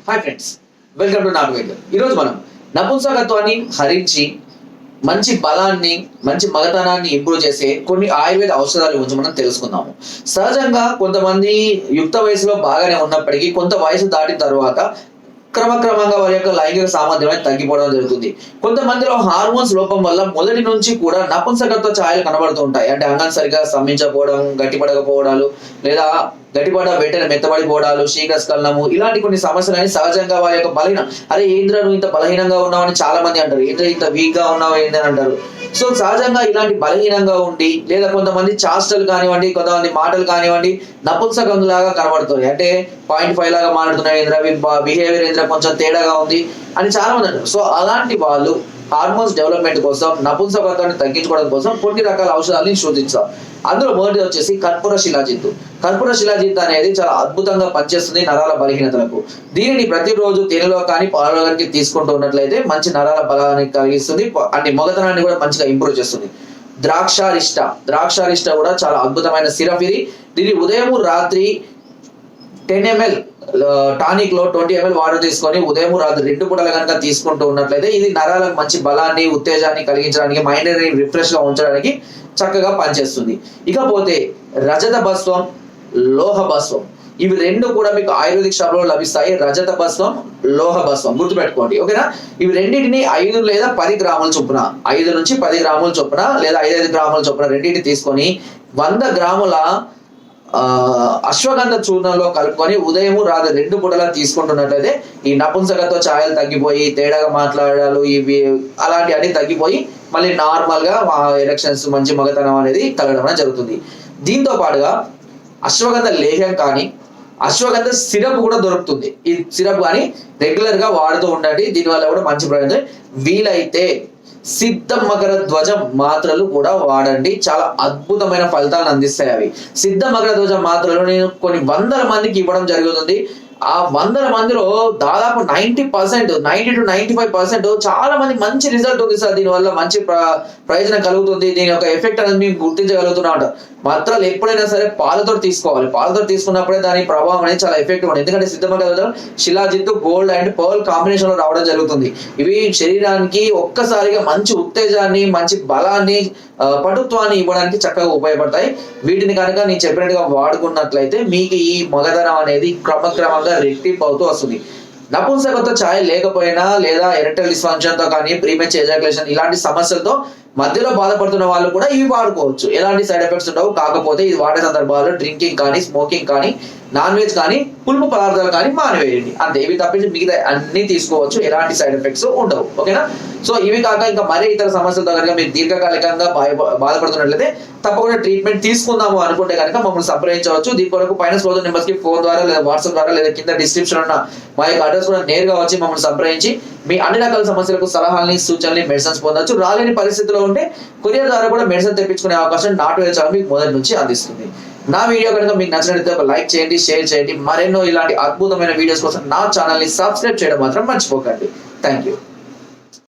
Hi friends, welcome to not వైద్యం. ఈరోజు మనం నపుంసకత్వాన్ని హరించి మంచి బలాన్ని, మంచి మగతనాన్ని ఇంప్రూవ్ చేసే కొన్ని ఆయుర్వేద ఔషధాల గురించి మనం తెలుసుకుందాము. సహజంగా కొంతమంది యుక్త వయసులో బాగానే ఉన్నప్పటికీ కొంత వయసు దాటిన తర్వాత క్రమక్రమంగా వారి యొక్క లైంగిక సామర్థ్యం అనేది తగ్గిపోవడం జరుగుతుంది. కొంతమందిలో హార్మోన్స్ లోపం వల్ల మొదటి నుంచి కూడా నపుంసకత్వ ఛాయలు కనబడుతూ ఉంటాయి. అంటే అంగం సరిగా స్తంభించకపోవడం, గట్టిపడకపోవడాలు, లేదా గట్టిపడ వెంటనే మెత్తబడిపోవడాలు, శీఘ్రస్ఖలనము, ఇలాంటి కొన్ని సమస్యలని సహజంగా వారి యొక్క బలహీన ఏంద్ర నువ్వు ఇంత బలహీనంగా ఉన్నావని చాలా మంది అంటారు. ఏంద్ర ఇంత వీక్ గా ఉన్నావు ఏందని అంటారు. సో సహజంగా ఇలాంటి బలహీనంగా ఉండి, లేదా కొంతమంది చాస్టలు కానివ్వండి, కొంతమంది మాటలు కానివ్వండి నపుంసకం లాగా కనబడుతుంది. అంటే 0.5 లాగా మాట్లాడుతున్నాయి ఏంద్ర, బిహేవియర్ ఏంద్ర కొంచెం తేడాగా ఉంది అని చాలా మంది అంటారు. సో అలాంటి వాళ్ళు హార్మోన్స్ డెవలప్మెంట్ కోసం, నపుంసకత్వాన్ని తగ్గించుకోవడం కోసం కొన్ని రకాల ఔషధాలను సూచిస్తాం. అందులో మొదటిది వచ్చేసి కర్పూర శిలాజిత్తు. కర్పూర శిలాజిత్తు అనేది చాలా అద్భుతంగా పనిచేస్తుంది నరాల బలహీనతలకు. దీనిని ప్రతిరోజు తేనెలో కానీ పాలలో కానీ తీసుకుంటూ ఉన్నట్లయితే మంచి నరాల బలాన్ని కలిగిస్తుంది, అంటే మొగతనాన్ని కూడా మంచిగా ఇంప్రూవ్ చేస్తుంది. ద్రాక్షారిష్ట కూడా చాలా అద్భుతమైన సిరప్ ఇది. దీన్ని ఉదయం రాత్రి 10 ml టానిక్ లో 20 ml వాటర్ తీసుకొని ఉదయం రాత్రి 2 పూటలు కనుక తీసుకుంటూ ఉన్నట్లయితే ఇది నరాలకు మంచి బలాన్ని, ఉత్తేజాన్ని కలిగించడానికి, మైండ్ ని రిఫ్రెష్ గా ఉంచడానికి చక్కగా పనిచేస్తుంది. ఇకపోతే రజత భస్వం, లోహ భస్వం, ఇవి రెండు కూడా మీకు ఆయుర్వేదిక్ షాప్ లో లభిస్తాయి. రజత భస్వం, లోహ భస్వం గుర్తుపెట్టుకోండి, ఓకేనా. ఇవి రెండింటిని 5 లేదా 10 గ్రాముల చొప్పున, 5 నుంచి 10 గ్రాముల చొప్పున లేదా 5 గ్రాముల చొప్పున రెండింటిని తీసుకొని 100 గ్రాముల అశ్వగంధ చూర్ణంలో కలుపుకొని ఉదయం రాత్రి 2 పూటలా తీసుకుంటున్నట్లయితే ఈ నపుంసకత్వ ఛాయలు తగ్గిపోయి, తేడాగా మాట్లాడాలు, ఇవి అలాంటి అన్ని తగ్గిపోయి మళ్ళీ నార్మల్ గా ఎలక్షన్స్, మంచి మగతనం అనేది కలగడం జరుగుతుంది. దీంతో పాటుగా అశ్వగంధ లేహ్యం కానీ, అశ్వగంధ సిరప్ కూడా దొరుకుతుంది. ఈ సిరప్ కానీ రెగ్యులర్ గా వాడుతూ ఉండండి. దీనివల్ల కూడా మంచి ప్రయోజనం. వీలైతే సిద్ధ మకర ధ్వజం మాత్రలు కూడా వాడండి, చాలా అద్భుతమైన ఫలితాలను అందిస్తాయి అవి. సిద్ధ మకర ధ్వజం మాత్రలు నేను కొన్ని 100 మందికి ఇవ్వడం జరుగుతుంది. ఆ 100 మందిలో దాదాపు 90% 90 to 95% చాలా మంది మంచి రిజల్ట్ ఉంది సార్, దీనివల్ల మంచి ప్రయోజనం కలుగుతుంది, దీని యొక్క ఎఫెక్ట్ అనేది మేము గుర్తించగలుగుతున్నాం. మాత్రాలు ఎప్పుడైనా సరే పాలతో తీసుకోవాలి. పాలతో తీసుకున్నప్పుడే దాని ప్రభావం అనేది చాలా ఎఫెక్టివ్ ఉంది. ఎందుకంటే సిద్ధమగ shilajit gold and pearl combination లో రావడం జరుగుతుంది. ఇవి శరీరానికి ఒక్కసారిగా మంచి ఉత్తేజాన్ని, మంచి బలాన్ని, పటుత్వాన్ని ఇవ్వడానికి చక్కగా ఉపయోగపడతాయి. వీటిని కనుక నేను చెప్పినట్టుగా వాడుకున్నట్లయితే మీకు ఈ మగధనం అనేది క్రమక్రమంగా రెట్టింపు అవుతూ వస్తుంది. నపుంసకత్వ ఛాయ లేకపోయినా, లేదా ఎరెక్టైల్ డిస్ఫంక్షన్ తో కానీ, ప్రీమెచ్యూర్ ఎజాక్యులేషన్ ఇలాంటి సమస్యలతో మధ్యలో బాధపడుతున్న వాళ్ళు కూడా ఇవి వాడుకోవచ్చు. ఎలాంటి సైడ్ ఎఫెక్ట్స్ ఉండవు. కాకపోతే ఇది వాడే సందర్భాల్లో డ్రింకింగ్ కానీ, స్మోకింగ్ కానీ, నాన్ వెజ్ కానీ, పులుపు పదార్థాలు కానీ మానివేయండి. అంతే. ఇవి తప్పించి మిగతా అన్ని తీసుకోవచ్చు, ఎలాంటి సైడ్ ఎఫెక్ట్స్ ఉండవు, ఓకేనా. సో ఇవి కాక ఇంకా మరే ఇతర సమస్యలతో కనుక మీరు దీర్ఘకాలికంగా బాధపడుతున్నట్లయితే తప్పకుండా ట్రీట్మెంట్ తీసుకుందాము అనుకుంటే కనుక మమ్మల్ని సంప్రదించవచ్చు. దీని కొరకు పైన స్క్రోల్ నెంబర్స్ కి ఫోన్ ద్వారా, లేదా వాట్సాప్ ద్వారా, లేదా కింద డిస్క్రిప్షన్ ఉన్న మా యొక్క అడ్రస్ కూడా నేరుగా వచ్చి మమ్మల్ని సంప్రదించి మీ అన్ని రకాల సమస్యలకు సలహాలని, సూచనలు, మెడిసిన్స్ పొందొచ్చు. రాలేని పరిస్థితిలో ఉంటే కొరియర్ ద్వారా కూడా మెడిసిన్ తెప్పించుకునే అవకాశం నాట్ వేర్ ఛానల్ మీకు మొదటి నుంచి అందిస్తుంది. నా వీడియో కనుక మీకు నచ్చినట్లయితే ఒక లైక్ చేయండి, షేర్ చేయండి. మరెన్నో ఇలాంటి అద్భుతమైన వీడియోస్ కోసం నా ఛానల్ ని సబ్స్క్రైబ్ చేయడం మాత్రం మర్చిపోకండి. Thank you.